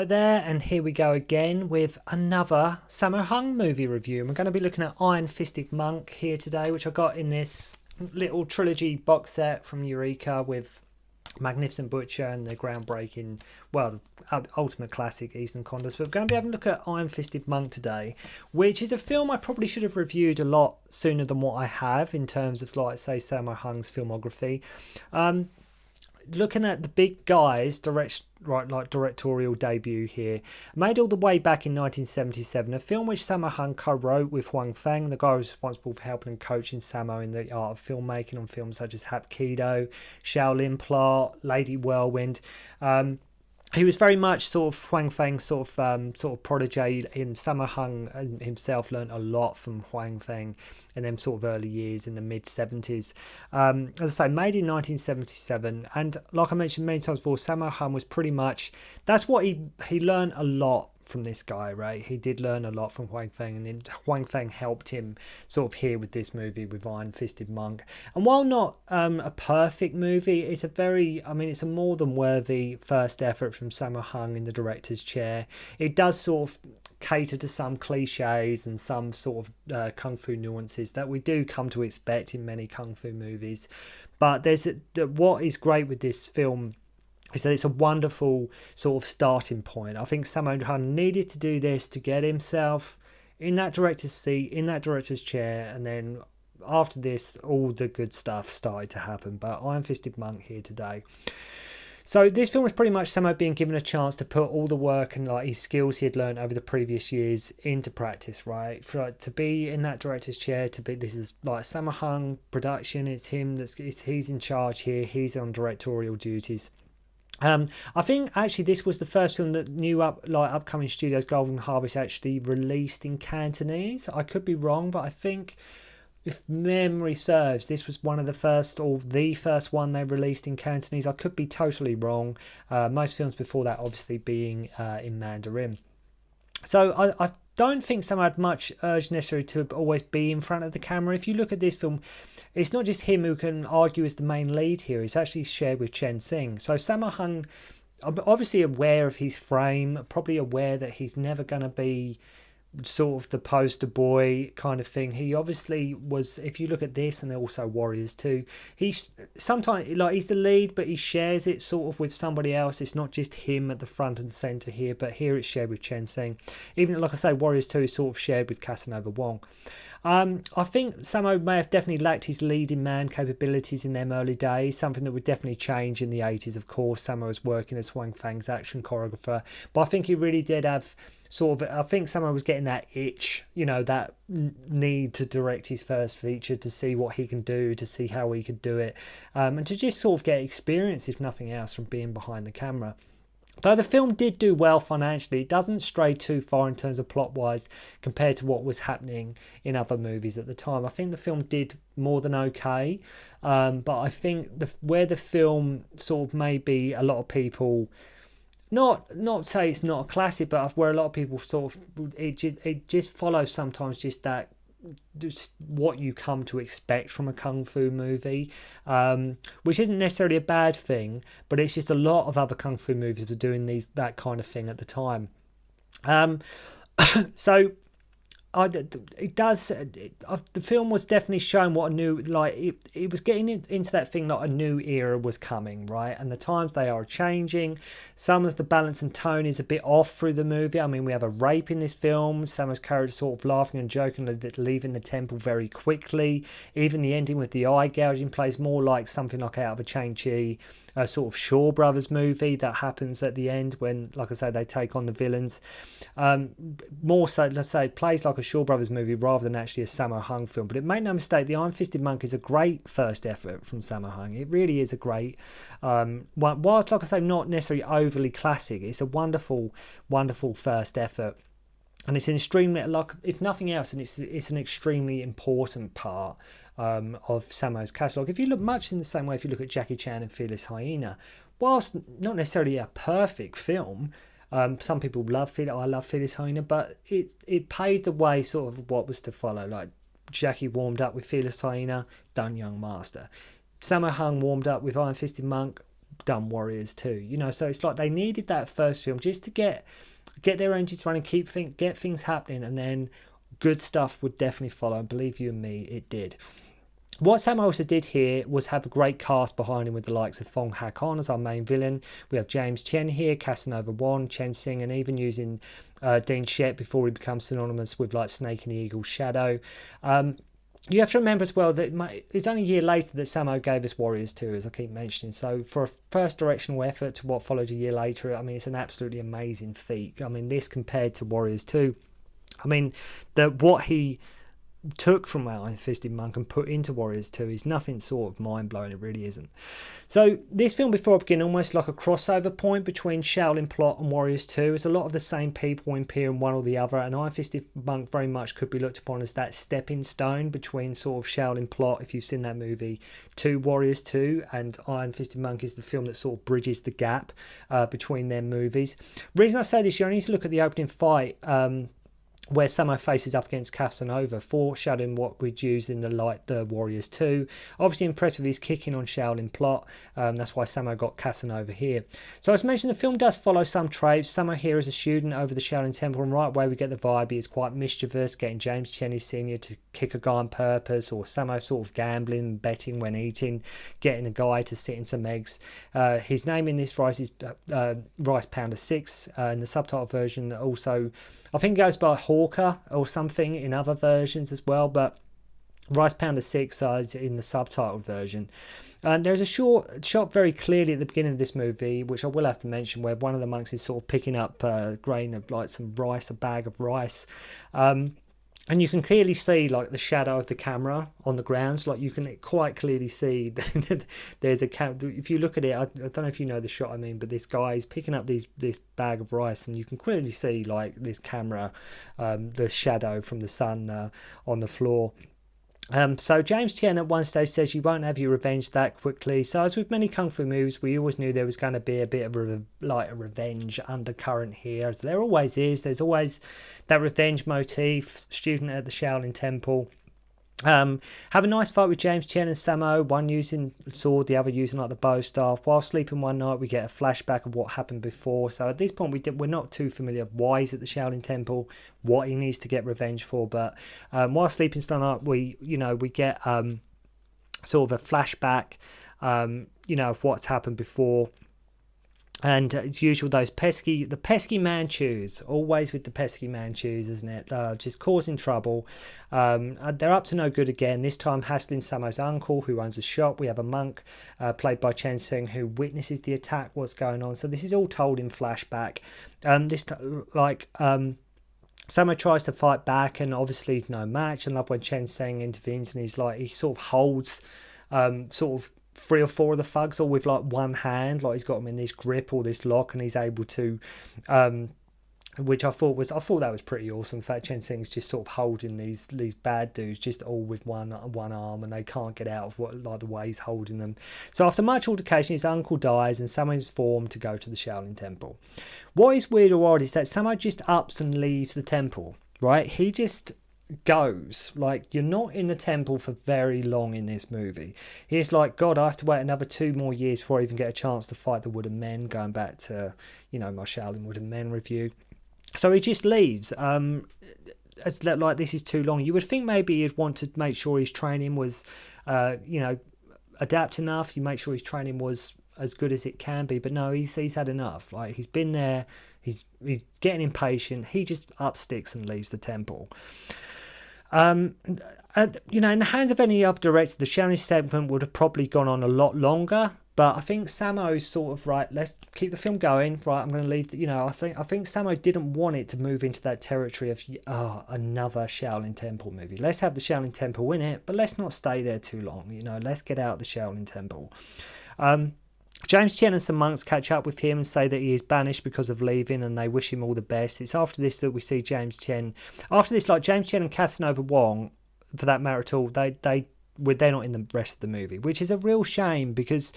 Right there, and here we go again with another Sammo Hung movie review. And we're going to be looking at Iron Fisted Monk here today, which I got in this little trilogy box set from Eureka with Magnificent Butcher and the groundbreaking, well, the ultimate classic Eastern Condors. But we're going to be having a look at Iron Fisted Monk today, which is a film I probably should have reviewed a lot sooner than what I have in terms of, like, say, Sammo Hung's filmography. Looking at the big guys, directorial debut here, made all the way back in 1977, a film which Sammo Hung co-wrote with Hoi-pang, the guy responsible for helping and coaching Sammo in the art of filmmaking on films such as Hapkido, Shaolin Plot, Lady Whirlwind. He was very much sort of Hoi-pang's sort of protege. Sammo Hung himself learned a lot from Hoi-pang in them sort of early years in the mid-70s. As I say, made in 1977, and like I mentioned many times before, Sammo Hung was pretty much, that's what he learned a lot from this guy, right? He did learn a lot from Hoi-pang, and then Hoi-pang helped him sort of here with this movie with Iron Fisted Monk. And while not a perfect movie, it's it's a more than worthy first effort from Sammo Hung in the director's chair. It does sort of cater to some cliches and some sort of kung fu nuances that we do come to expect in many kung fu movies. But what is great with this film is that it's a wonderful sort of starting point. I think Sammo Hung needed to do this to get himself in that director's seat, in that director's chair, and then after this, all the good stuff started to happen. But Iron Fisted Monk here today. So this film was pretty much Sammo being given a chance to put all the work and like his skills he had learned over the previous years into practice, right? For to be in that director's chair, this is like Sammo Hung production. It's him he's in charge here. He's on directorial duties. I think actually this was the first film that upcoming studios Golden Harvest actually released in Cantonese. I could be wrong, but I think if memory serves, this was one of the first, or the first one they released in Cantonese. I could be totally wrong. Most films before that obviously being in Mandarin. So I don't think Sam had much urge necessary to always be in front of the camera. If you look at this film, it's not just him who can argue as the main lead here. It's actually shared with Chen. So Sammo Hung, obviously aware of his frame, probably aware that he's never going to be sort of the poster boy kind of thing. He obviously was, if you look at this and also Warriors 2, he's sometimes he's the lead, but he shares it sort of with somebody else. It's not just him at the front and center here, but here it's shared with Chen. Even like I say, Warriors 2 is sort of shared with Casanova Wong. I think Sammo may have definitely lacked his leading man capabilities in them early days, something that would definitely change in the 80s, of course. Sammo was working as Hoi-pang's action choreographer, but I think he really did have I think Sammo was getting that itch, that need to direct his first feature, to see what he can do, to see how he could do it, and to just sort of get experience, if nothing else, from being behind the camera. Though the film did do well financially, it doesn't stray too far in terms of plot-wise compared to what was happening in other movies at the time. I think the film did more than okay, but I think where the film sort of maybe a lot of people, not say it's not a classic, but where a lot of people sort of, it just follows sometimes just what you come to expect from a kung fu movie, which isn't necessarily a bad thing, but it's just a lot of other kung fu movies were doing that kind of thing at the time. So the film was definitely showing what a new, it was getting into that thing that a new era was coming, right? And the times they are changing. Some of the balance and tone is a bit off through the movie. I mean, we have a rape in this film. Sammo's character sort of laughing and joking, leaving the temple very quickly. Even the ending with the eye gouging plays more like something like out of a Chang-Chi, a sort of Shaw Brothers movie that happens at the end when, like I say, they take on the villains. More so, let's say, it plays like a Shaw Brothers movie rather than actually a Sammo Hung film. But make no mistake, the Iron Fisted Monk is a great first effort from Sammo Hung. It really is a great, whilst, like I say, not necessarily overly classic, it's a wonderful, wonderful first effort. And it's an extremely, if nothing else, and it's an extremely important part of Sammo's catalogue. If you look much in the same way, if you look at Jackie Chan and Fearless Hyena, whilst not necessarily a perfect film, some people love it. I love Fearless Hyena, but it paved the way sort of what was to follow. Like Jackie warmed up with Fearless Hyena, done Young Master. Sammo Hung warmed up with Iron Fisted Monk, done Warriors 2, you know. So it's like they needed that first film just to get their engines running, get things happening, and then good stuff would definitely follow. And believe you and me, it did. What Sammo also did here was have a great cast behind him with the likes of Fung Hak-on as our main villain. We have James Chen here, Casanova Wong, Chen, and even using Shek before he becomes synonymous with like Snake and the Eagle's shadow. You have to remember as well that it's only a year later that Sammo gave us Warriors 2, as I keep mentioning. So for a first directional effort to what followed a year later, I mean, it's an absolutely amazing feat. I mean, this compared to Warriors 2, I mean, what he took from Iron Fisted Monk and put into Warriors 2 is nothing sort of mind-blowing. It really isn't. So this film, before I begin, almost like a crossover point between Shaolin Plot and Warriors 2. It's a lot of the same people appearing one or the other, and Iron Fisted Monk very much could be looked upon as that stepping stone between sort of Shaolin Plot, if you've seen that movie, to Warriors 2, and Iron Fisted Monk is the film that sort of bridges the gap between their movies. The reason I say this, you only need to look at the opening fight where Sammo faces up against Casanova, foreshadowing what we'd use in the Warriors 2. Obviously impressed with his kicking on Shaolin Plot. That's why Sammo got Casanova here. So as mentioned, the film does follow some tropes. Sammo here is a student over the Shaolin Temple, and right away we get the vibe he is quite mischievous, getting James Chen, his senior, to kick a guy on purpose, or Sammo sort of gambling and betting when eating, getting a guy to sit in some eggs. His name in this rice is Rice Pounder 6. In the subtitle version also, I think it goes by Hawker or something in other versions as well, but Rice Pounder 6 is in the subtitled version. There's a shot very clearly at the beginning of this movie, which I will have to mention, where one of the monks is sort of picking up a grain of like some rice, a bag of rice. And you can clearly see like the shadow of the camera on the ground. Like you can quite clearly see there's a if you look at it, I don't know if you know the shot I mean, but this guy is picking up this bag of rice, and you can clearly see like this camera, the shadow from the sun on the floor. So James Tien at one stage says you won't have your revenge that quickly. So as with many kung fu movies, we always knew there was going to be a bit of a revenge undercurrent here, as there always is. There's always that revenge motif. Student at the Shaolin Temple. Have a nice fight with James Chen and Sammo, one using sword, the other using like the bow staff. While sleeping one night, we get a flashback of what happened before. So at this point, we're not too familiar with why he's at the Shaolin Temple, what he needs to get revenge for. But while sleeping night, we get sort of a flashback, of what's happened before. And as usual, the pesky Manchus, always with the pesky Manchus, isn't it? Just causing trouble. They're up to no good again, this time hassling Sammo's uncle, who owns a shop. We have a monk, played by Chen, who witnesses the attack, what's going on. So this is all told in flashback. Sammo tries to fight back, and obviously no match. I love when Chen intervenes, and he sort of holds sort of 3 or 4 of the thugs all with like one hand, like he's got them in this grip or this lock, and he's able to which I thought that was pretty awesome. In fact, Chen Sing's just sort of holding these bad dudes just all with one arm, and they can't get out of the way he's holding them. So after much altercation, his uncle dies, and Sammo's formed to go to the Shaolin Temple. What is weird or odd is that Sammo just ups and leaves the temple, right? He just goes. Like, you're not in the temple for very long in this movie. He's like, God, I have to wait another 2 more years before I even get a chance to fight the Wooden Men, going back to, my Shaolin Wooden Men review. So he just leaves. It's like, this is too long. You would think maybe he'd want to make sure his training was, adapt enough. You make sure his training was as good as it can be. But no, he's had enough. Like, he's been there. He's getting impatient. He just up sticks and leaves the temple. In the hands of any other director, the Shaolin segment would have probably gone on a lot longer. But I think Sammo's sort of, right, let's keep the film going. Right, I'm going to leave. I think Sammo didn't want it to move into that territory of another Shaolin Temple movie. Let's have the Shaolin Temple in it, but let's not stay there too long. Let's get out of the Shaolin Temple. James Chen and some monks catch up with him and say that he is banished because of leaving, and they wish him all the best. It's after this that we see James Chen. After this, like James Chen and Casanova Wong, for that matter at all, they're not in the rest of the movie, which is a real shame, because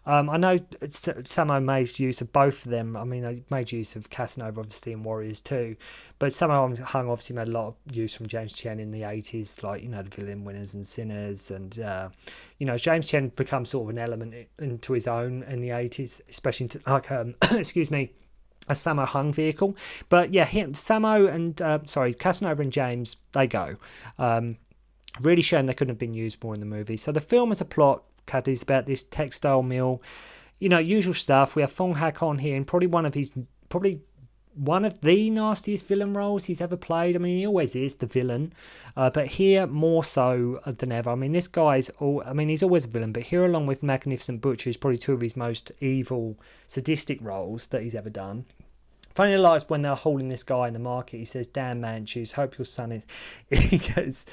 I know Sammo made use of both of them. I mean, I made use of Casanova, obviously, and Warriors too. But Sammo Hung obviously made a lot of use from James Chen in the 80s, like, the villain Winners and Sinners. And, James Chen becomes sort of an element into his own in the 80s, especially into, like, excuse me, a Sammo Hung vehicle. But yeah, Casanova and James, they go. Really shame they couldn't have been used more in the movie. So the film as a plot is about this textile mill, usual stuff. We have Fung Hak-on here, and probably one of the nastiest villain roles he's ever played. I mean, he always is the villain, but here more so than ever. I mean, this guy's he's always a villain, but here, along with Magnificent Butcher, is probably two of his most evil, sadistic roles that he's ever done. Funny likes when they're holding this guy in the market. He says, "Damn Manchus, hope your son is." He goes,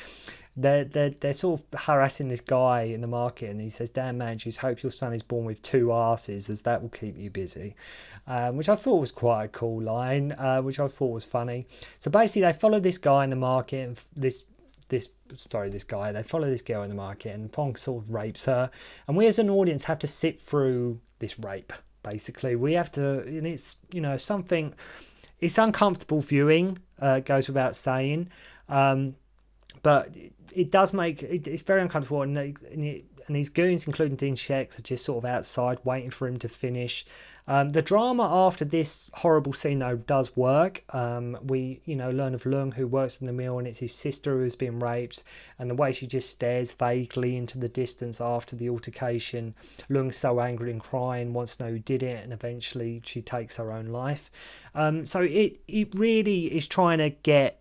they're sort of harassing this guy in the market, and he says, "Damn Manchus, hope your son is born with two arses, as that will keep you busy," which I thought was quite a cool line, which I thought was funny. So basically, they follow this guy in the market, and they follow this girl in the market, and Fong sort of rapes her, and we as an audience have to sit through this rape. Basically, we have to, and it's something. It's uncomfortable viewing, goes without saying, but it does make it's very uncomfortable, and his goons, including Dean Shek, are just sort of outside waiting for him to finish. The drama after this horrible scene, though, does work. We learn of Lung, who works in the mill, and it's his sister who's been raped, and the way she just stares vaguely into the distance after the altercation. Lung's so angry and crying, wants to know who did it, and eventually she takes her own life. So it really is trying to get,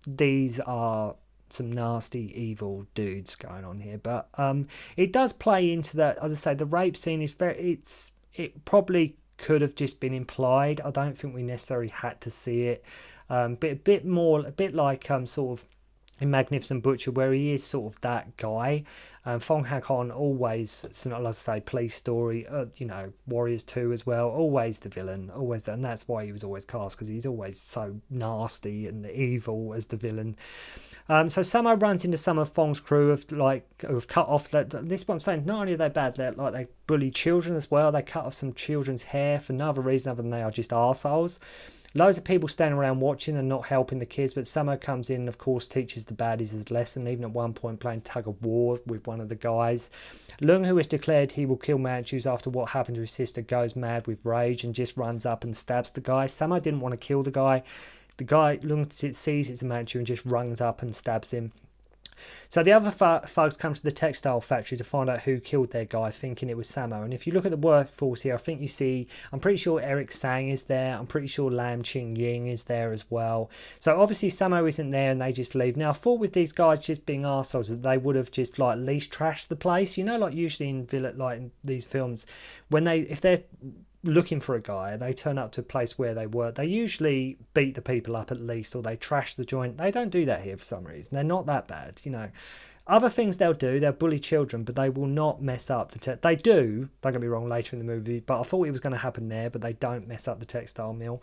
these are some nasty, evil dudes going on here, but it does play into that. As I say, the rape scene is it probably could have just been implied. I don't think we necessarily had to see it. But a bit like sort of in Magnificent Butcher, where he is sort of that guy. Fong Hak-on always, so not like I say, Police Story, Warriors 2 as well, always the villain, and that's why he was always cast, because he's always so nasty and evil as the villain. So Sammo runs into some of Fong's crew who've cut off that. This is what I'm saying. Not only are they bad, they bully children as well. They cut off some children's hair for no other reason other than they are just arseholes. Loads of people standing around watching and not helping the kids, but Sammo comes in and, of course, teaches the baddies his lesson, even at one point playing tug of war with one of the guys. Lung, who has declared he will kill Manchus after what happened to his sister, goes mad with rage and just runs up and stabs the guy. Sammo didn't want to kill the guy. The guy, Lung, sees it's a Manchu and just runs up and stabs him. So the other thugs come to the textile factory to find out who killed their guy, thinking it was Sammo. And if you look at the workforce here, I think you see, I'm pretty sure Eric Sang is there. I'm pretty sure Lam Ching Ying is there as well. So obviously Sammo isn't there and they just leave. Now I thought with these guys just being arseholes that they would have just at least trashed the place. Like usually in in these films, if they're looking for a guy, they turn up to a place where they work, they usually beat the people up at least, or they trash the joint. They don't do that here for some reason. They're not that bad. Other things they'll bully children, but they will not mess up they do, don't get me wrong, later in the movie, but I thought it was going to happen there, but they don't mess up the textile mill.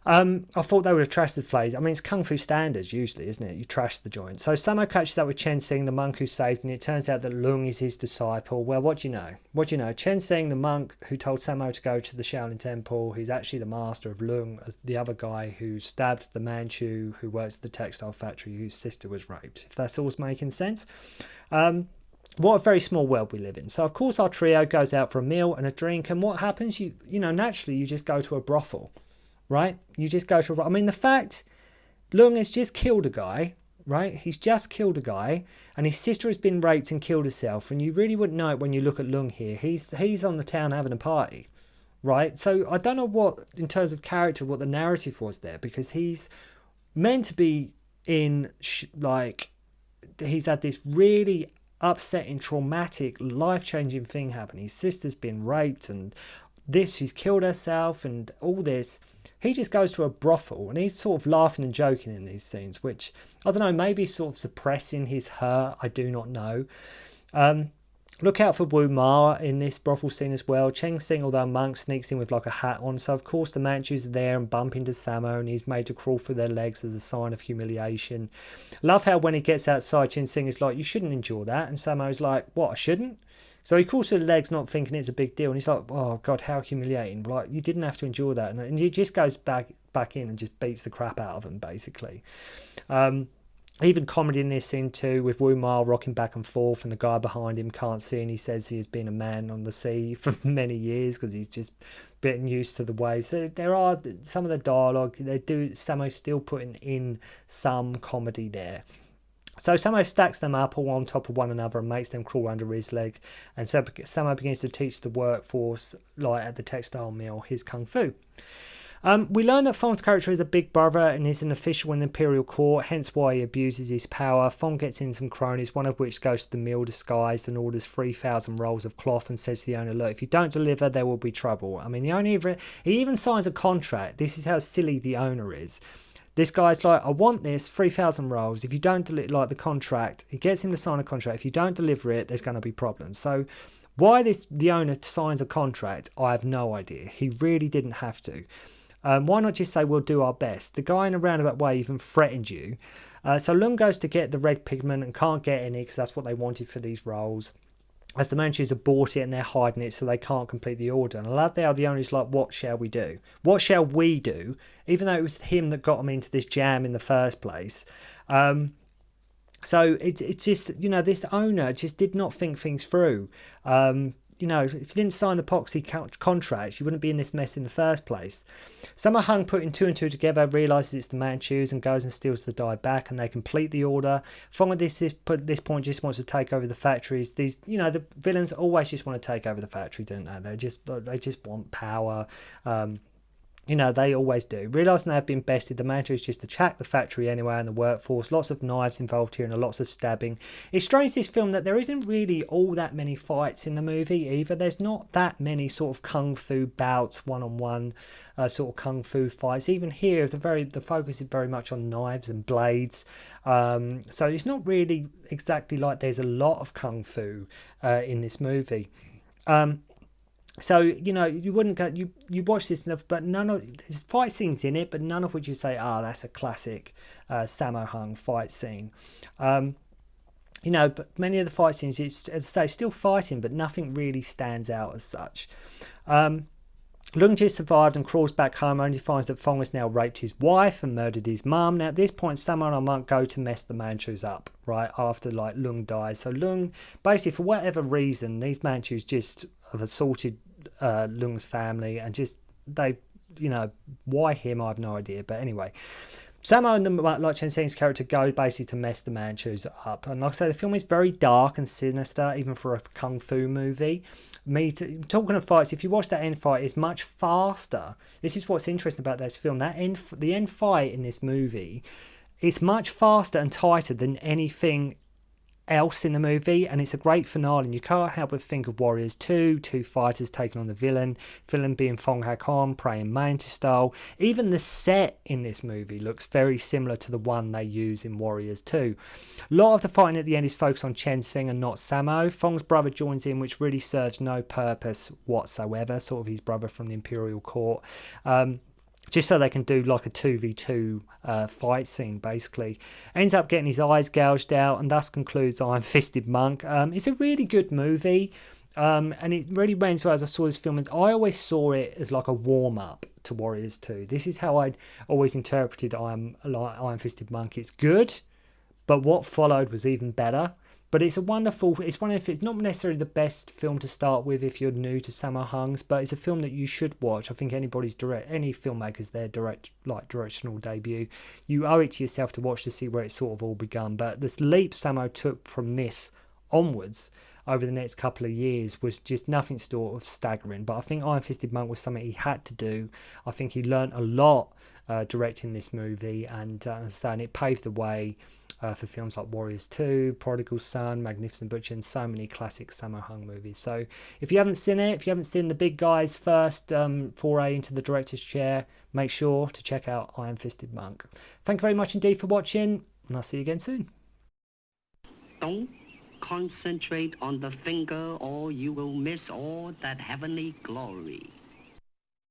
I thought they would have trashed the place. I mean, it's kung fu standards usually, isn't it? You trash the joint. So Sammo catches up with Chen Sing, the monk who saved him. It turns out that Lung is his disciple. Well, what do you know? Chen Sing, the monk who told Sammo to go to the Shaolin Temple, he's actually the master of Lung, the other guy who stabbed the Manchu who works at the textile factory whose sister was raped. If that's all's making sense. What a very small world we live in. So, of course, our trio goes out for a meal and a drink. And what happens? Naturally, you just go to a brothel. Right? You just go to... the fact Lung has just killed a guy, right? He's just killed a guy, and his sister has been raped and killed herself, and you really wouldn't know it when you look at Lung here. He's on the town having a party, right? So I don't know what, in terms of character, what the narrative was there, because he's meant to be in, he's had this really upsetting, traumatic, life-changing thing happen. His sister's been raped, and she's killed herself, and all this. He just goes to a brothel and he's sort of laughing and joking in these scenes, which, I don't know, maybe sort of suppressing his hurt. I do not know. Look out for Wu Ma in this brothel scene as well. Cheng Sing, although a monk, sneaks in with a hat on. So, of course, the Manchus are there and bump into Sammo, and he's made to crawl through their legs as a sign of humiliation. Love how when he gets outside, Cheng Sing is like, "You shouldn't endure that." And Sammo's like, "What, I shouldn't?" So he calls for the legs, not thinking it's a big deal, and he's like, "Oh God, how humiliating! Like you didn't have to endure that," and he just goes back in and just beats the crap out of him, basically. Even comedy in this scene too, with Wu Ma rocking back and forth, and the guy behind him can't see, and he says he has been a man on the sea for many years because he's just getting used to the waves. There are some of the dialogue they do. Sammo's still putting in some comedy there. So Sammo stacks them up all on top of one another and makes them crawl under his leg. And so Sammo begins to teach the workforce, like at the textile mill, his kung fu. We learn that Fung's character is a big brother and is an official in the imperial court, hence why he abuses his power. Fung gets in some cronies, one of which goes to the mill disguised and orders 3,000 rolls of cloth and says to the owner, "Look, if you don't deliver, there will be trouble." I mean, he even signs a contract. This is how silly the owner is. This guy's like, "I want this 3,000 rolls. If you don't deliver, like the contract," he gets him to sign a contract. "If you don't deliver it, there's going to be problems." So why the owner signs a contract, I have no idea. He really didn't have to. Why not just say, "We'll do our best"? The guy in a roundabout way even threatened you. So Lung goes to get the red pigment and can't get any because that's what they wanted for these rolls. As the Manchus have bought it and they're hiding it so they can't complete the order. And I love how the owner's like, "What shall we do? What shall we do?" Even though it was him that got him into this jam in the first place. So it's just, this owner just did not think things through. If you didn't sign the epoxy contracts, you wouldn't be in this mess in the first place. Sammo Hung, putting two and two together, realises it's the Manchus and goes and steals the die back, and they complete the order. Fung at this point just wants to take over the factories. The villains always just want to take over the factory, don't they? They just want power. They always do. Realising they have been bested, the Manchus just attack the factory anyway and the workforce. Lots of knives involved here and lots of stabbing. It's strange, this film, that there isn't really all that many fights in the movie either. There's not that many sort of kung fu bouts, one-on-one sort of kung fu fights. Even here, the focus is very much on knives and blades. So it's not really exactly like there's a lot of kung fu in this movie. So, you wouldn't go, you watch this enough, but there's fight scenes in it, but none of which you say, that's a classic Sammo Hung fight scene. But many of the fight scenes, it's, as I say, still fighting, but nothing really stands out as such. Lung just survived and crawls back home, only finds that Fung has now raped his wife and murdered his mum. Now, at this point, Sammo and Monk go to mess the Manchus up, right, after, Lung dies. So Lung, basically, for whatever reason, these Manchus just have assaulted Lung's family and just, why him, I have no idea. But anyway, Sammo and Chen Hsing's character go basically to mess the Manchus up. And like I say, the film is very dark and sinister, even for a kung fu movie. Talking of fights, if you watch that end fight, it's much faster. This is what's interesting about this film. The end fight in this movie, it's much faster and tighter than anything else in the movie, and it's a great finale, and you can't help but think of Warriors 2, two fighters taking on the villain being Fung Hak-on, praying mantis style. Even the set in this movie looks very similar to the one they use in Warriors 2. A lot of the fighting at the end is focused on Chen Hsing and not Sammo. Fung's brother joins in, which really serves no purpose whatsoever, sort of his brother from the Imperial Court. Just so they can do like a 2v2 fight scene, basically. Ends up getting his eyes gouged out, and thus concludes Iron Fisted Monk. It's a really good movie, and it really remains well as I saw this film. I always saw it as like a warm-up to Warriors 2. This is how I'd always interpreted Iron Fisted Monk. It's good, but what followed was even better. But it's it's not necessarily the best film to start with if you're new to Sammo Hung's, but it's a film that you should watch. I think any filmmakers, their directional debut, you owe it to yourself to watch to see where it sort of all begun. But this leap Sammo took from this onwards over the next couple of years was just nothing sort of staggering. But I think Iron Fisted Monk was something he had to do. I think he learnt a lot directing this movie, and as I say, and it paved the way for films like Warriors 2, Prodigal Son, Magnificent Butcher, and so many classic Sammo Hung movies. So if you haven't seen it, if you haven't seen the big guy's first foray into the director's chair, make sure to check out Iron Fisted Monk. Thank you very much indeed for watching, and I'll see you again soon. Don't concentrate on the finger or you will miss all that heavenly glory.